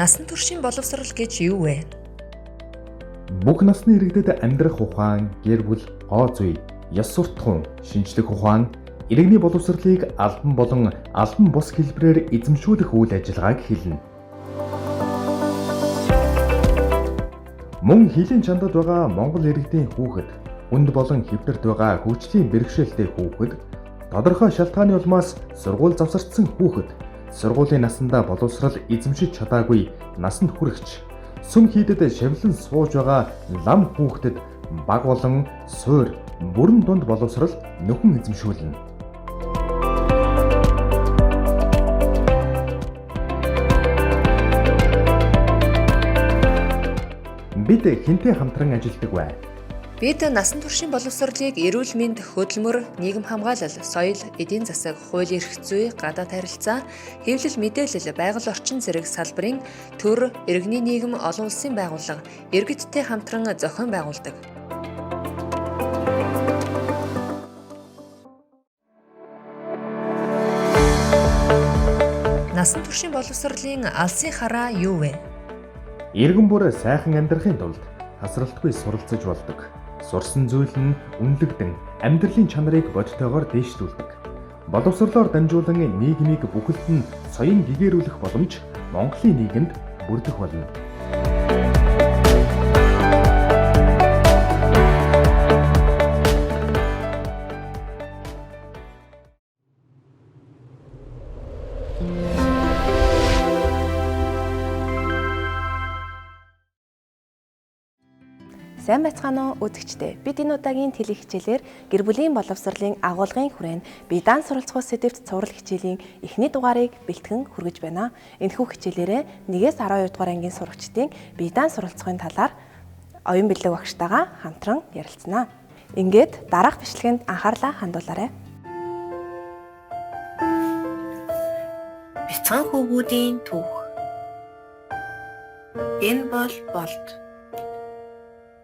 Насан туршийн боловсрол гэж юу вэ? Бүх насны иргэдэд амьдрах ухаан, гэр бүл, гоо зүй, ёс суртахуун, шинжлэх ухаан, иргэний боловсролыг албан болон албан бус хэлбэрээр эзэмшүүлэх үйл ажиллагааг хэлнэ. Мөн хилийн чандад байгаа Монгол иргэдийн хүүхэд, хүнд болон хэвтэрт байгаа хөгжлийн бэрхшээлтэй хүүхэд, тодорхой шалтгааны улмаас сургууль завсардсан хүүхэд, сургуулийн насандаа боловсрол эзэмшиж чадаагүй насанд хүрэгч, сүм хийдэд шавлан сууж байгаа лам хүүхдэд баг болон суур, бүрэн дунд боловсрол нөхөн эзэмшүүлнэ. Бид хэнтэй хамтран ажилладаг бай. Бид насан туршийн боловсролыг эрүүл мэнд, хөдөлмөр, нийгэм хамгаалал, соёл, эдийн засаг, хууль эрх зүй, гадаад харилцаа, хэвлэл мэдээлэл, байгаль орчин зэрэг салбарын төр, иргэний нийгэм, олон улсын байгууллага, иргэдтэй хамтран зохион байгуулдаг. Насан туршийн боловсролын алсын хараа юу вэ? Иргэн бүр сайхан амьдрахын тулд тасралтгүй суралцж болдог. Сурсан зүйл нь үнэлэгдэн амьдралын чанарыг бодтойгоор дээшлүүлдэг. Боловсролоор дамжуулан нийгмийг бүхэлд нь соён гэгээрүүлэх боломж Монголын нийгэмд бүрдэх болно. Сайн байцгаана уу үзэгчдээ. Бид энэ удаагийн теле хичээлээр гэр бүлийн боловсролын агуулгын хүрээнд бие даан суралцах сэдвт цуврал хичээлийн эхний дугаарыг бэлтгэн хүргэж байна. Энэхүү хичээлээрээ 1-ээс 12 дугаар ангийн сурагчдын бие даан суралцахын талаар оюун бэлэг багштайгаа хамтран ярилцсанаа. Ингээд дараах бичлэгэнд анхаарлаа хандуулаарай. Бяцхан хүүгүүдийн түүх. Энэ бол болд.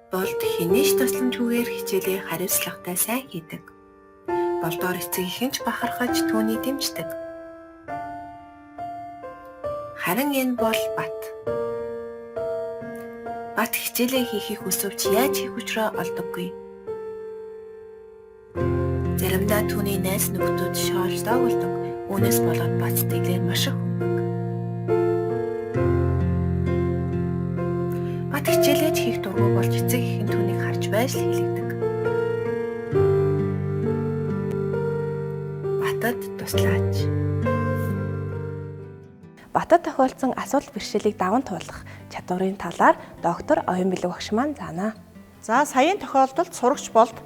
Болд хинээш тусламжгүйгээр хичээлээ хариуцлагатай сайн хийдэг. Болдоор эцэг ихэнч бахархаж түүний дэмждэг. Харин энэ бол бат. Бат хичээлээ хийхийг хүсвэл яаж хийх учраа олдоггүй. Заримдаа түүний найз нөхдөд шоолдоо болдог. Үүнээс болоод бат сэтгэлээр маш их хүндэг. Бат хичээлээ хийх дургүй болж эцэг ихэн түүнийг харж байж л хэлэгдэг. Батад туслаач. Батад тохиолдсон асуудал бэрхшээлийг даван туулах чадварын талаар доктор оюун бэлэг багш маань заана. За саяын тохиолдолд сурагч болд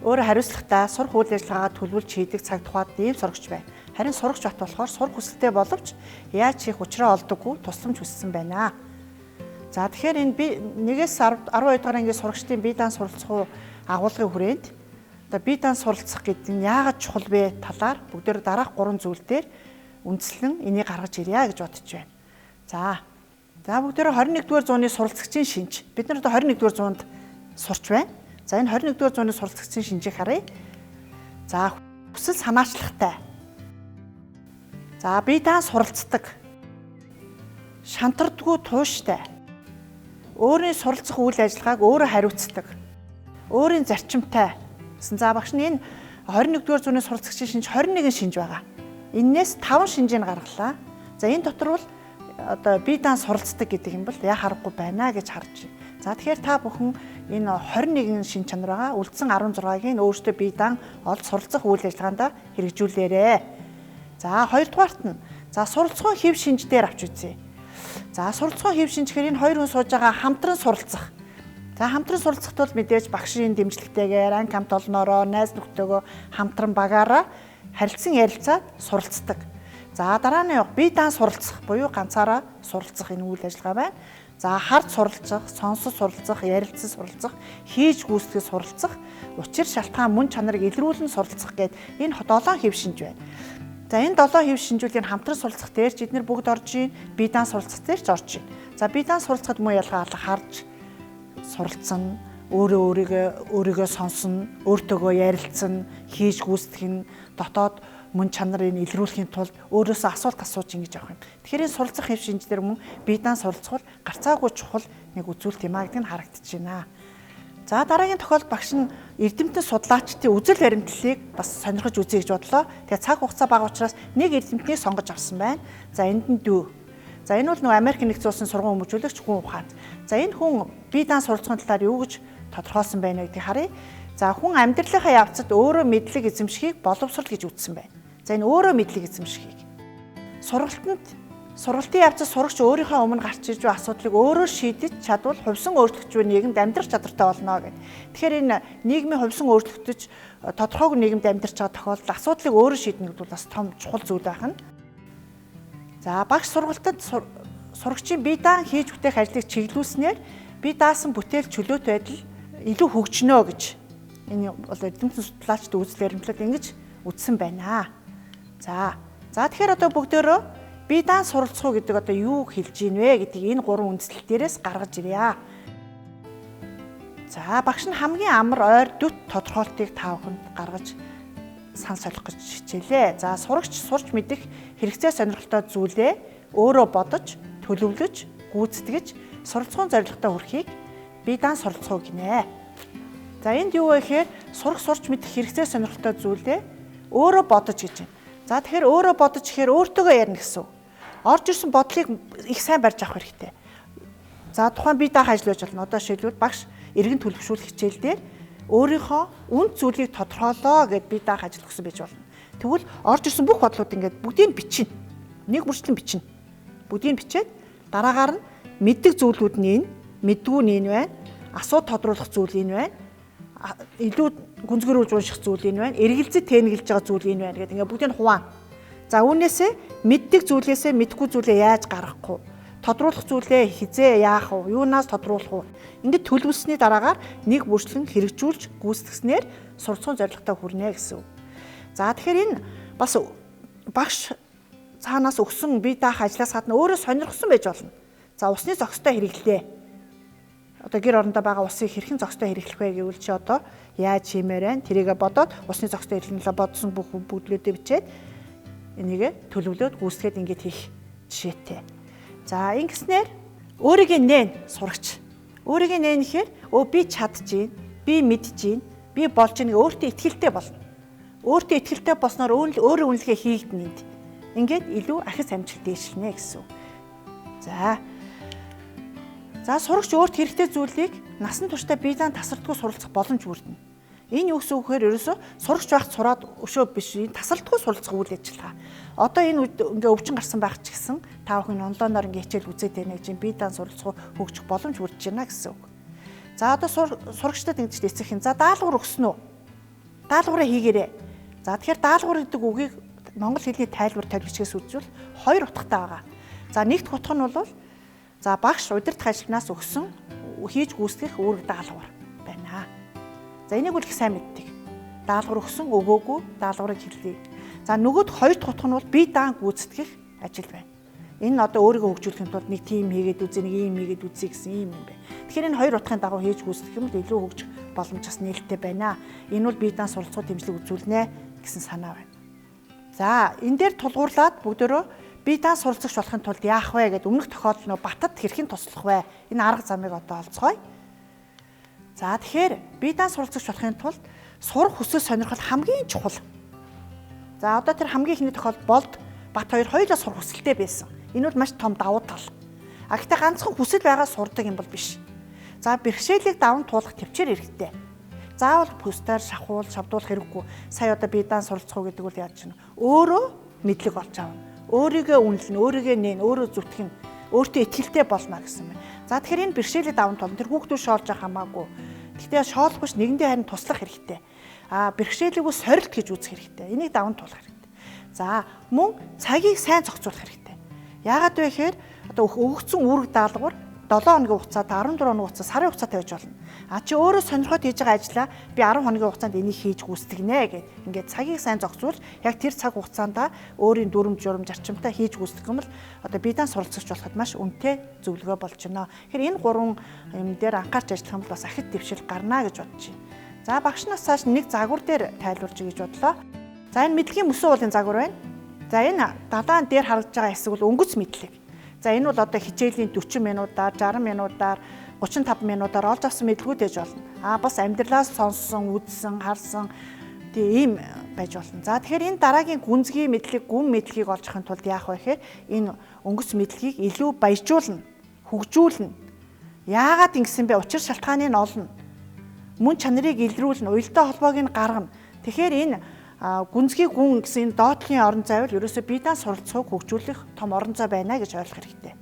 өөрөө хариуцлагатай сурах үйл ажиллагаагаа төлөвлөж хийдэг цаг тухайд ийм сурагч байна. Харин сурагч бат болохоор сурах хүсэлтэй боловч яаж хийх учраа олдоггүй тусламж хүссэн байна. За тэгэхээр энэ би 1-ээс 12 дугаар ангийн сурагчдын бие даан суралцах агуулгын хүрээнд одоо бие даан суралцах гэдэг нь яагаад чухал вэ талаар бүгдээр дараах 3 зүйл дээр үндэслэн энийг гаргаж ирье гэж бодож байна. За бүгдээр 21-р зууны суралцагчийн шинж. Бид нар одоо 21-р зуунд сурч байна. За энэ 21-р зууны суралцагчийн шинжийг харъя. За хүсэл санаачлагтай. За бие даан суралцдаг. Шантардгүй тууштай. Өөрийн суралцах үйл ажиллагааг өөрөө хариуцдаг. Өөрийн зарчимтай. За багш нь энэ 21-р зууны суралцагчийн шинж 21 шинж байгаа. Эннээс 5 шинжийг гаргалаа. За энэ дотор бол одоо бие даан суралцдаг гэдэг юм бол яа харахгүй байна гэж харж байна. За тэгэхээр та бүхэн энэ 21 шинж чанар байгаа. Үлдсэн 16-ыг нь өөртөө бие даан олж суралцах үйл ажиллагаанд хэрэгжүүлээрэй. За хоёрдугаарт нь за суралцахын хэв шинж дээр авч үзье. За суралцахын хэв шинжээр энэ хоёр хүн сууж байгаа хамтран суралцах. За хамтран суралцахт бол мэдээж багшийн дэмжлэгтэйгээр анги хамт олноороо найз нөхдөөгөө хамтран багаараа харилцан ярилцаад суралцдаг. За дараа нь бие даан суралцах буюу ганцаараа суралцах энэ үйл ажиллагаа байна. За хард суралцах, сонсож суралцах, ярилцсан суралцах, хийж гүйцэтгэж суралцах, учир шалтгаан мөн чанарыг илрүүлэн суралцах гэдэг энэ 7 хэв шинж байна. За энэ 7 хэв шинжүүдийн хамтран суралцах дээр ч эдгээр бүгд орж ийн, бие даан суралцах дээр ч орж ийн. За бие даан суралцахад муу ялгаалах харж суралцсан, өөрийгөө сонсон, өөртөөгөө ярилцсан, хийж гүйцэтгэх нь дотоод мөн чанарыг илрүүлэхийн тулд өөрөөсөө асуулт асууж ингэж явах юм. Тэгэхээр энэ суралцах хэв шинжлэр мөн бие даан суралцвал гарцаагүй чухал нэг үзүүлэлт юм а гэдэг нь харагдаж байна. За дараагийн тохиолдолд багш нь эрдэмтэн судлаачдын үзэл баримтлалыг бас сонирхож үзье гэж бодлоо. Тэгээ цаг хугацаа бага учраас нэг эрдэмтнийг сонгож авсан байна. За энд нь дүү. За энэ бол нөгөө Америк нэгдсэн улсын сургууль хүмүүжүүлэгч хүн ухаан. За энэ хүн бие даан суралцахын талаар юу гэж тодорхойлсон байна гэдгийг харъя. За хүн амьдралынхаа явцад өөрөө мэдлэг эзэмшихийг боловсрол гэж үзсэн байна. За энэ өөрөө мэдлэг эзэмшихийг. Сургалтын явцад сурагч өөрийнхөө өмнө гарч ирж буй асуудлыг өөрөө шийдэж чадвал хувьсан өөрчлөгч буй нийгэмд амьдрах чадвартай болно гэдэг. Тэгэхээр энэ нийгмийн хувьсан өөрчлөгдөж тодорхойгүй нийгэмд амьдрч байгаа тохиолдолд асуудлыг өөрөө шийднэ гэдэг бол бас том чухал зүйл байна. За багш сургалтад сурагчийн бие даан хийж бүтээх ажлыг чиглүүлснээр бие даасан бүтээл чөлөөт байдал илүү хөгжинө гэж энэ бол эрдэмтэн судлаачдын үзэл баримтлал ингэж үзсэн байна. За тэгэхээр одоо бүгдөө бие даан суралцах гэдэг одоо юу хэлж ийн вэ гэдгийг энэ гурван үндслэл дээрээс гаргаж ирье. За багш нь хамгийн амар ойр дүт тодорхойлтыг тааваханд гаргаж сан солих гэж хичээлээ. За сурагч сурч мэдэх хэрэгцээ сонирхолтой зүйлээ өөрөө бодож, төлөвлөж, гүйцэтгэж, суралцахуун зорилготой хүрэхийг бие даан суралцах гинэ. За энд юу вэ гэхээр сурч мэдэх хэрэгцээ сонирхолтой зүйлээ өөрөө бодож гэж байна. За тэгэхээр өөрөө бодож ихээр өөртөөгөө ярина гэсэн үг. Орж ирсэн бодлыг их сайн барьж авах хэрэгтэй. За тухайн бие даах ажил байж болно. Одоо шийдвэл багш эргэн төлөвшүүлэх хичээл дээр өөрийнхөө үнд зүйлийг тодорхойлоо гэд бие даах ажил өгсөн байж болно. Тэгвэл орж ирсэн бүх бодлууд ингээд бүгдийг бичнэ. Нэг бүрчлэн бичнэ. Бүгдийг бичээд дараагаар нь мэддэг зүйлүүд нь энэ, мэддгүй нь энэ байна. Асууд тодруулах зүйл энэ байна. Илүү гүнзгийрүүлж унших зүйл энэ байна. Эргэлзэж тэнэглэж байгаа зүйл энэ байна гэдэг ингээд бүгдийг хуваана. За үүнээсээ мэддэг зүйлээсээ мэдгүй зүйлээ яаж гаргахгүй, тодруулах зүйлээ хизээ яах вэ, юунаас тодруулах вэ? Ингээд төлөвлөсний дараагаар нэг бүрчлэн хэрэгжүүлж гүйцэтгснээр суралцахуун зорилготой хүрнэ гэсэн үг. За тэгэхээр энэ бас багш цаанаас өгсөн бие даах ажлаас гадна өөрөө сонирхсан байж болно. За усны зохистой хэрэглээ. Одоо гэр орондоо байгаа усыг хэрхэн зохистой хэрэглэх вэ гэвэл чи одоо яаж хиймээр байна? Тэрийгэ бодоод усны зохистой хэрэглэнлээ бодсон бүх бүдлүүдээ бичээд энийг төлөвлөөд гүйцэтгээд ингэж хийх жишээтэй. За ингэснээр өөрийгөө нээн сурагч. Өөрийгөө нээн гэхээр би чадж гин, би мэдж гин, би болж гин өөртөө итгэлтэй болно. Өөртөө итгэлтэй болсноор өөрөө үнэлгээ хийгдэнэ энд. Ингээд илүү ахис амжилт дэвшилнэ гэсэн. За сурагч өөрт хэрэгтэй зүйлийг насан туршдаа бие даан тасралтгүй суралцах боломж бүрдэнэ. Энэ юу гэсэн үг вэ? Ерөөсө сурагч байхад сураад өшөө биш, энэ тасралтгүй суралцах үйл ажиллагаа. Одоо энэ ингээ өвчин гарсан байх ч гэсэн та бүхэн онлайнаар ингээ хичээл үзээд байна гэж бие даан суралцах хөгжих боломж бүрдэж байна гэсэн үг. За одоо сурагчдад ингэж эцэх юм. За даалгавар өгсөн үү? Даалгавраа хийгээрэй. За тэгэхээр даалгавар гэдэг үгийг монгол хэлний тайлбар тавьчихээс үзвэл хоёр утгатай байгаа. За нэгд утга нь бол за багш удирдах ажилтнаас өгсөн хийж гүйцэтгэх үүрэг даалгавар байна. За энийг бол их сайн мэддэг. Даалгавар өгсөн өгөөгүй даалгаврыг хэлье. За нөгөөд хоёр дахь утга нь бол бие даан гүйцэтгэх ажил байна. Энэ нь одоо өөрийгөө хөгжүүлэхэд тулд нэг тим хийгээд үзье, нэг ийм хийгээд үзье гэсэн юм байна. Тэгэхээр энэ хоёр утгын дагуу хийж гүйцэтгэх юм бол илүү хөгжих боломж бас нээлттэй байна. Энэ бол бие даан суралцах дэмжлэг үзүүлнэ гэсэн санаа байна. За энэ дээр тулгуурлаад бүгдөө бие даан суралцагч болохын тулд яах вэ гэдэг өмнөх тохиолдол нөө батад хэрхэн туслах вэ? Энэ арга замыг одоо олцгоё. За тэгэхээр бие даан суралцагч болохын тулд сурах хүсэл сонирхол хамгийн чухал. За одоо тэр хамгийн ихний тохиолдолд болд бат хоёр хоёулаа сурах хүсэлтэй байсан. Энэ бол маш том давуу тал. Гэхдээ ганцхан хүсэл байгаа сурдаг юм бол биш. За бэрхшээлийг даван туулах төвчээр хэрэгтэй. Заавал пустаар шавдуулах хэрэггүй. Сая одоо бие даан суралцах гэдэг бол яаж чинь өөрөө мэдлэг олж авна. Өөрийгөө үнэлнэ, өөрийгөө нээн, өөрөө зүтгэн, өөртөө итгэлтэй болно гэсэн байна. За тэгэхээр энэ бэрхшээлийг даван туулна. Тэр хүүхдүүд шоолж байгаа хамаагүй. Гэхдээ шоолох биш нэгэндээ харин туслах хэрэгтэй. Бэрхшээлийг сорилт гэж үзэх хэрэгтэй. Энийг даван туулах хэрэгтэй. За мөн цагийг сайн зохицуулах хэрэгтэй. Яагаад вэ гэхээр одоо өгөгдсөн үүрэг даалгавар 7 хоногийн хугацаанд 14 хоногийн хугацаанд сарын хугацаатай байж болно. Чи өөрөө сонирхоод хийж байгаа ажлаа би 10 хоногийн хугацаанд энийг хийж гүйцэтгэнэ гэд. Ингээд цагийг сайн зохицуулж яг тэр цаг хугацаанд өөрийн дүрм журм зарчимтай хийж гүйцэтгэх юм бол одоо бие даан суралцагч болоход маш үнэтэй зөвлөгөө болж байна. Тэгэхээр энэ гурван юм дээр анхаарч ажиллах юм бол бас ахит дэвшил гарна гэж бодож байна. За багш нас цааш нэг загвар дээр тайлбарж гэж бодлоо. За За энэ мэдлэгийн мөсөн уулын загвар байна. За энэ далаан дээр харагдж байгаа хэсэг бол өнгөц мэдлэг. За энэ бол одоо хичээлийн 40 минутаар, 60 минутаар, 35 минутаар олж авсан мэдлгүүд ээж болно. Бас амьдралаас сонссон, үзсэн, харсан ийм байж болно. За тэгэхээр энэ дараагийн гүнзгий мэдлэг, гүн мэдлэгийг олж авахын тулд яах вэ гэхээр энэ өнгөц мэдлэгийг илүү баяжуулна, хөгжүүлнэ. Яагаад ингэсэн бэ? Учир шалтгааныг нь олно. Мөн чанарыг илрүүлнэ, уялдаа холбоог нь гаргана. Тэгэхээр энэ гүнзгий гүн гэсэн доотлын орон зай бол ерөөсөө бие даан суралцахыг хөгжүүлэх том орон зай байна гэж ойлгох хэрэгтэй.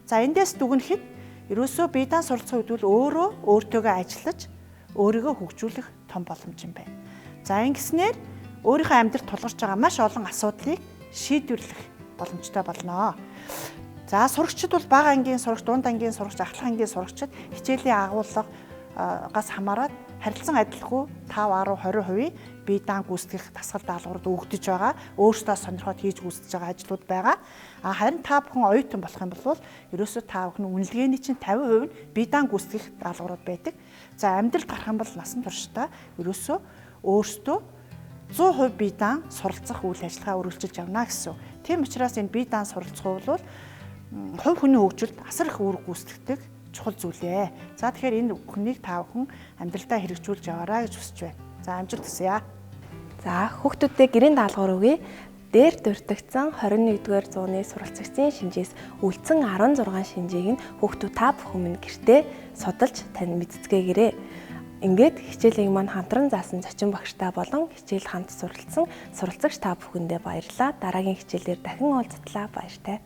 За эндээс дүгнэхэд ерөөсөө бие даан суралцах үед бол өөртөөгөө ажиллаж өөрийгөө хөгжүүлэх том боломж юм байна. За ингэснээр өөрийнхөө амьдралд тулгарч байгаа маш олон асуудлыг шийдвэрлэх боломжтой болно. За сурагчид бол бага ангийн сурагч, дунд ангийн сурагч, ахлах ангийн сурагчид хичээлийн агуулгаас хамаарат харилцан адилгүй 5-10-20% бие даан гүйцэтгэх дасгал даалгаврууд өгдөж байгаа. Өөрсдөө сонирхоод хийж гүйцэтгэж байгаа ажлууд байгаа. Харин та бүхэн оюутан болох юм бол ерөөсөө та бүхэн үнэлгээний чинь 50% нь бие даан гүйцэтгэх даалгаврууд байдаг. За амьдрал гарах юм бол насан туршдаа ерөөсөө өөрсдөө 100% бие даан суралцах үйл ажиллагаа үргэлжлүүлж явна гэсэн. Тийм учраас энэ бие даан суралцах бол хувь хүний хөгжилд асар их үүрэг гүйцэтгэдэг чухал зүйлээ. За тэгэхээр энэ бүхнийг та бүхэн амьдралдаа хэрэгжүүлж яваарай гэж хүсэж байна. За амжилт хүсье. За хүүхдүүдтэй гэрийн даалгавар өгье. Дээр дурддагсан 21-р зууны суралцагчдын шинжээс үлдсэн 16 шинжийг нь хүүхдүүд та бүхэн минь гэртээ судалж тань мэдцгээгээрэй. Ингээд хичээлийг маань хамтран заасан зочин багштай болон хичээл хамт суралцсан суралцагч та бүхэндээ баярлалаа. Дараагийн хичээлээр дахин уулзтлаа баяртай.